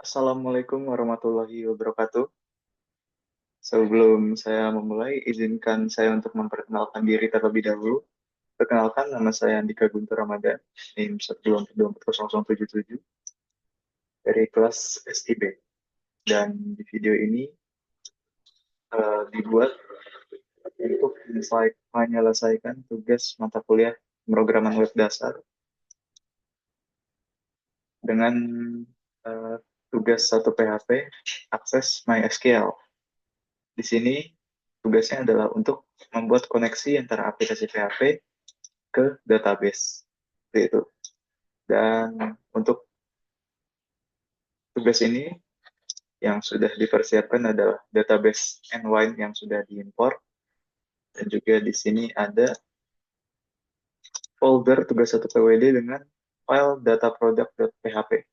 Assalamualaikum warahmatullahi wabarakatuh. Sebelum saya memulai, izinkan saya untuk memperkenalkan diri terlebih dahulu. Perkenalkan, nama saya Andika Guntur Ramadan, NIM 1242077 dari kelas SIB. Dan di video ini dibuat untuk menyelesaikan tugas mata kuliah pemrograman web dasar dengan eh, tugas satu PHP, akses MySQL. Di sini tugasnya adalah untuk membuat koneksi antara aplikasi PHP ke database. Seperti itu. Dan untuk tugas ini yang sudah dipersiapkan adalah database Nwine yang sudah diimport, dan juga di sini ada folder tugas 1 PWD dengan file data product.php.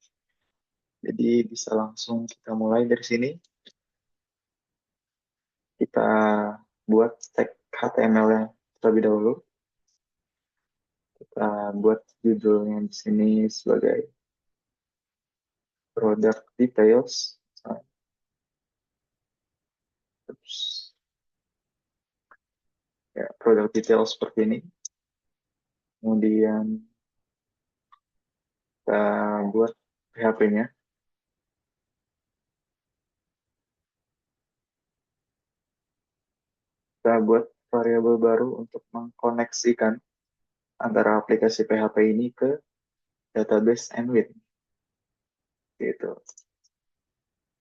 Jadi bisa langsung kita mulai dari sini. Kita buat tag HTML-nya terlebih dahulu. Kita buat judulnya di sini sebagai product details. Terus ya, product details seperti ini. Kemudian kita buat PHP-nya. Kita buat variabel baru untuk mengkoneksikan antara aplikasi PHP ini ke database Nwin. Gitu.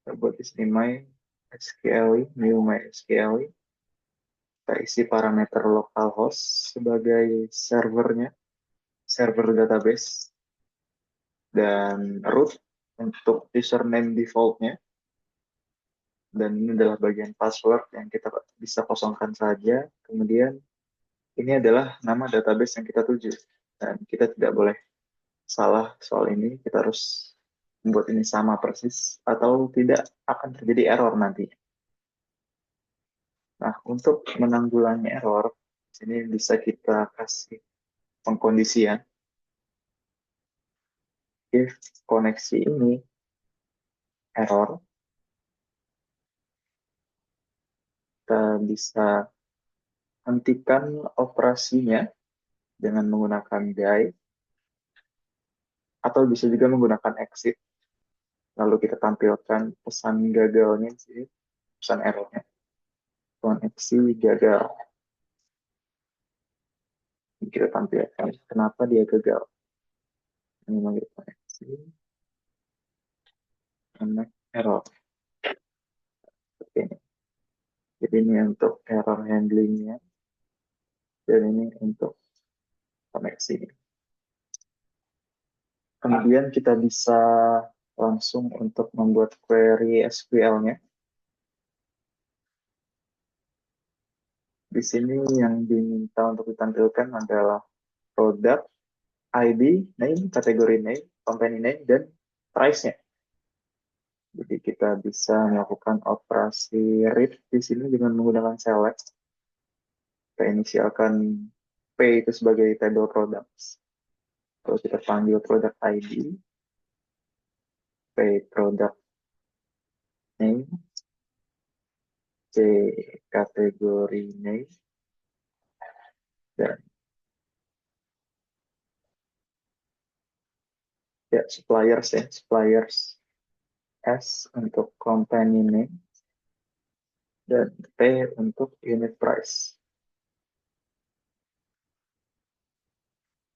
Kita buat di sini MySQL, new MySQL. Kita isi parameter localhost sebagai servernya, server database, dan root untuk username defaultnya. Dan ini adalah bagian password yang kita bisa kosongkan saja. Kemudian ini adalah nama database yang kita tuju. Dan kita tidak boleh salah soal ini. Kita harus membuat ini sama persis atau tidak akan terjadi error nanti. Nah, untuk menanggulangi error, sini bisa kita kasih pengkondisian. If koneksi ini error, kita bisa hentikan operasinya dengan menggunakan die, atau bisa juga menggunakan exit. Lalu kita tampilkan pesan gagalnya sih, pesan errornya. Koneksi gagal. Kita tampilkan kenapa dia gagal. Ini memanggil koneksi, connect error. Seperti ini. Jadi ini untuk error handlingnya, dan ini untuk koneksi. Kemudian kita bisa langsung untuk membuat query SQL-nya. Di sini yang diminta untuk ditampilkan adalah product, ID, name, kategori name, company name, dan price-nya. Jadi kita bisa melakukan operasi read di sini dengan menggunakan select. Kita inisialkan P itu sebagai table products. Kalau kita panggil product ID, P product name, C kategori name, dan ya suppliers S untuk company name, dan P untuk unit price.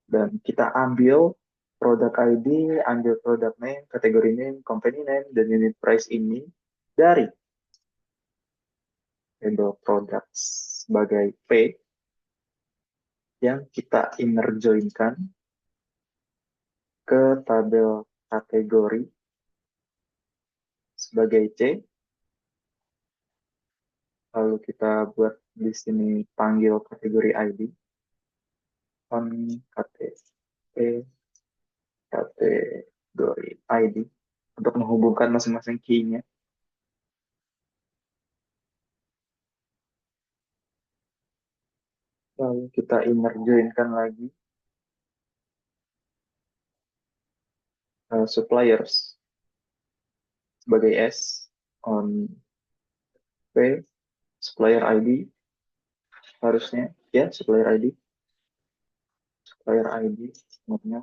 Dan kita ambil product ID, ambil product name, kategori name, company name, dan unit price ini dari table products sebagai P yang kita inner join-kan ke tabel kategori sebagai C. Lalu kita buat di sini panggil kategori ID on KTP kategori ID untuk menghubungkan masing-masing key-nya. Lalu kita inner join-kan lagi suppliers sebagai S, on P, supplier ID, harusnya, ya, supplier ID, sebenarnya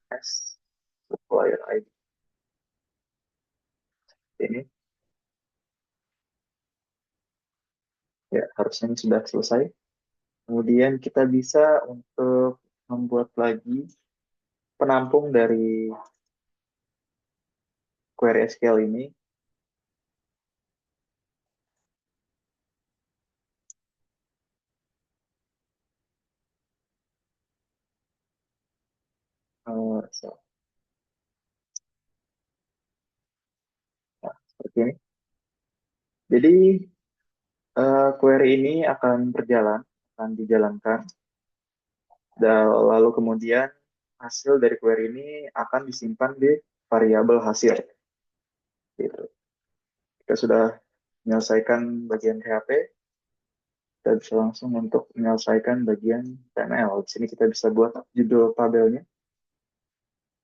S, supplier ID. Ini, ya, harusnya ini sudah selesai. Kemudian kita bisa untuk membuat lagi penampung dari query SQL ini. So, nah, seperti ini. Jadi query ini akan berjalan, akan dijalankan, dan lalu kemudian hasil dari query ini akan disimpan di variabel hasil. Gitu. Kita sudah menyelesaikan bagian PHP, kita bisa langsung untuk menyelesaikan bagian HTML. Di sini kita bisa buat judul tabelnya.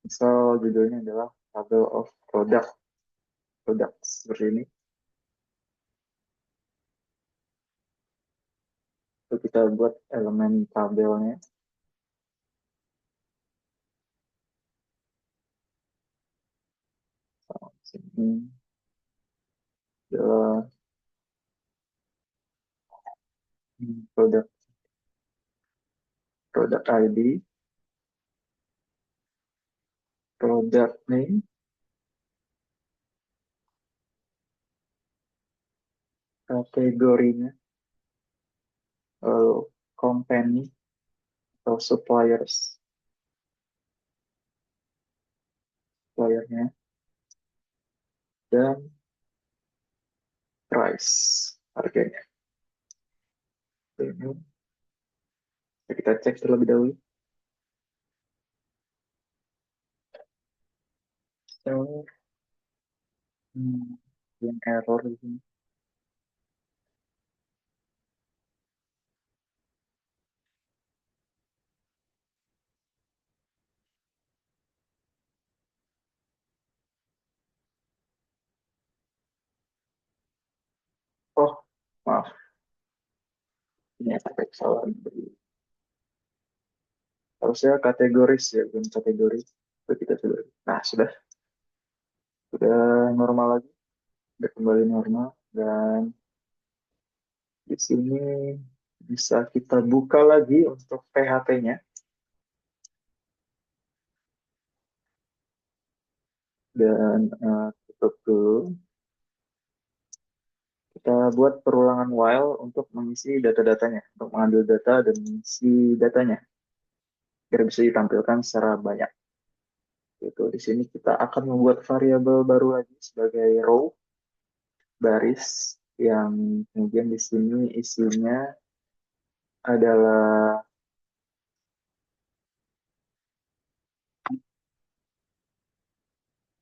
Misal judulnya adalah tabel of product seperti ini. Lalu kita buat elemen tabelnya. Sini adalah product product ID, product name, kategorinya, lalu company atau suppliernya, dan price, harganya. Ini kita cek terlebih dahulu. So, yang error di sini. Oh, maaf. Ini ada kesalahan. Harusnya kategoris ya, bukan kategori. Itu kita sudah. Nah, sudah normal lagi, sudah kembali normal, dan di sini bisa kita buka lagi untuk PHP-nya dan tutup dulu. Kita buat perulangan while untuk mengisi data-datanya, untuk mengambil data dan mengisi datanya, biar bisa ditampilkan secara banyak. Itu di sini kita akan membuat variabel baru lagi sebagai row, baris, yang kemudian di sini isinya adalah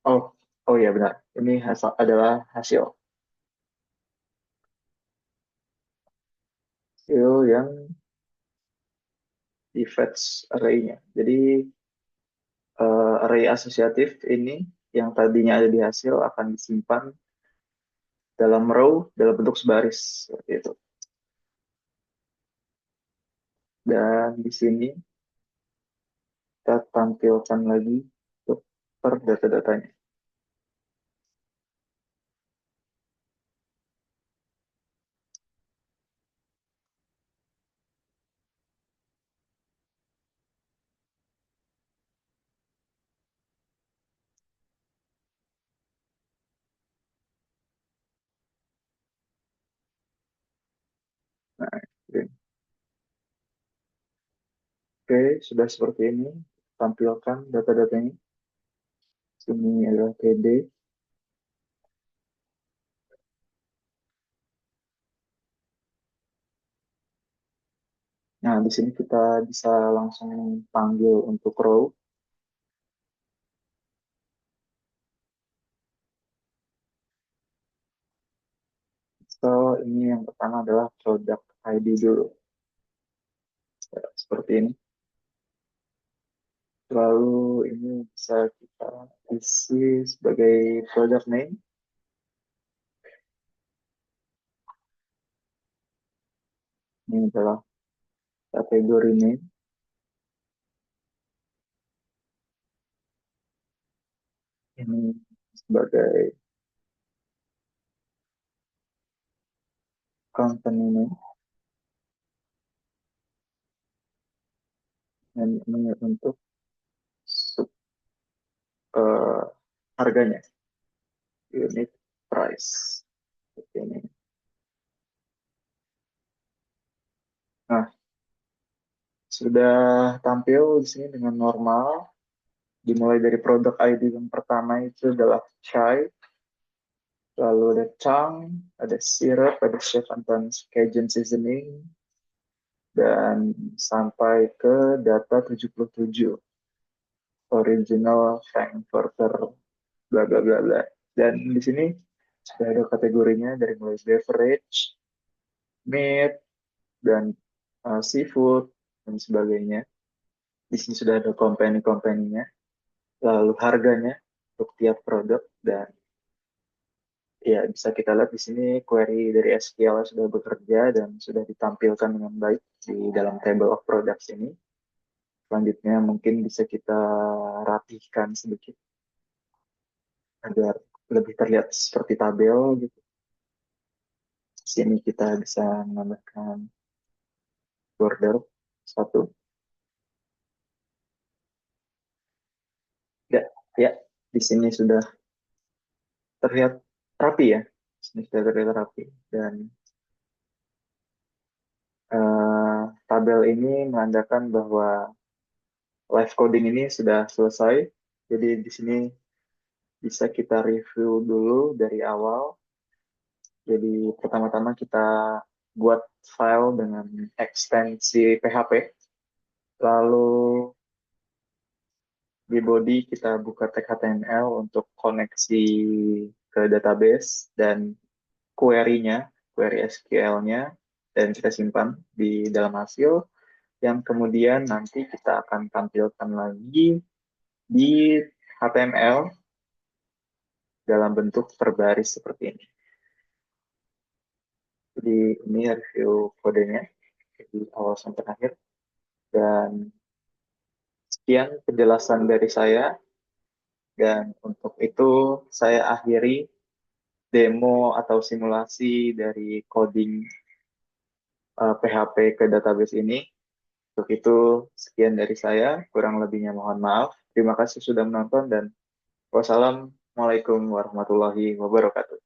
oh oh ya benar, ini adalah hasil yang di fetch array-nya. Jadi array asosiatif ini yang tadinya ada di hasil akan disimpan dalam row dalam bentuk sebaris seperti itu. Dan di sini kita tampilkan lagi untuk per data-datanya. Nah, oke, oke, sudah seperti ini. Tampilkan data-datanya. Sini adalah TD. Nah, di sini kita bisa langsung panggil untuk row. So, ini yang pertama adalah product ID dulu. Ya, seperti ini. Lalu ini bisa kita isi sebagai product name. Ini adalah kategori name. Ini sebagai company name. Dan ini untuk sub, eh, harganya, unit price. Seperti ini. Nah, sudah tampil di sini dengan normal. Dimulai dari produk ID yang pertama itu adalah chai, lalu ada chang, ada syrup, ada chef Anton's Cajun seasoning, dan sampai ke data 77 original Frankfurter bla bla bla bla. Dan di sini sudah ada kategorinya dari mulai beverage, meat, dan seafood dan sebagainya. Di sini sudah ada company-company-nya, lalu harganya untuk tiap produk, dan ya bisa kita lihat di sini query dari SQL sudah bekerja dan sudah ditampilkan dengan baik di dalam table of products ini. Selanjutnya mungkin bisa kita rapihkan sedikit agar lebih terlihat seperti tabel gitu. Di sini kita bisa menambahkan border satu. Ya, ya, di sini sudah terlihat rapi ya. Di sini sudah terlihat rapi dan tabel ini menandakan bahwa live coding ini sudah selesai. Jadi di sini bisa kita review dulu dari awal. Jadi pertama-tama kita buat file dengan ekstensi PHP. Lalu di body kita buka tag HTML untuk koneksi ke database dan query-nya, query SQL-nya, dan kita simpan di dalam hasil yang kemudian nanti kita akan tampilkan lagi di HTML dalam bentuk terbaris seperti ini. Jadi ini review kodenya dari awal sampai akhir. Dan sekian penjelasan dari saya. Dan untuk itu saya akhiri demo atau simulasi dari coding PHP ke database ini. Untuk itu sekian dari saya. Kurang lebihnya mohon maaf. Terima kasih sudah menonton dan wassalamualaikum warahmatullahi wabarakatuh.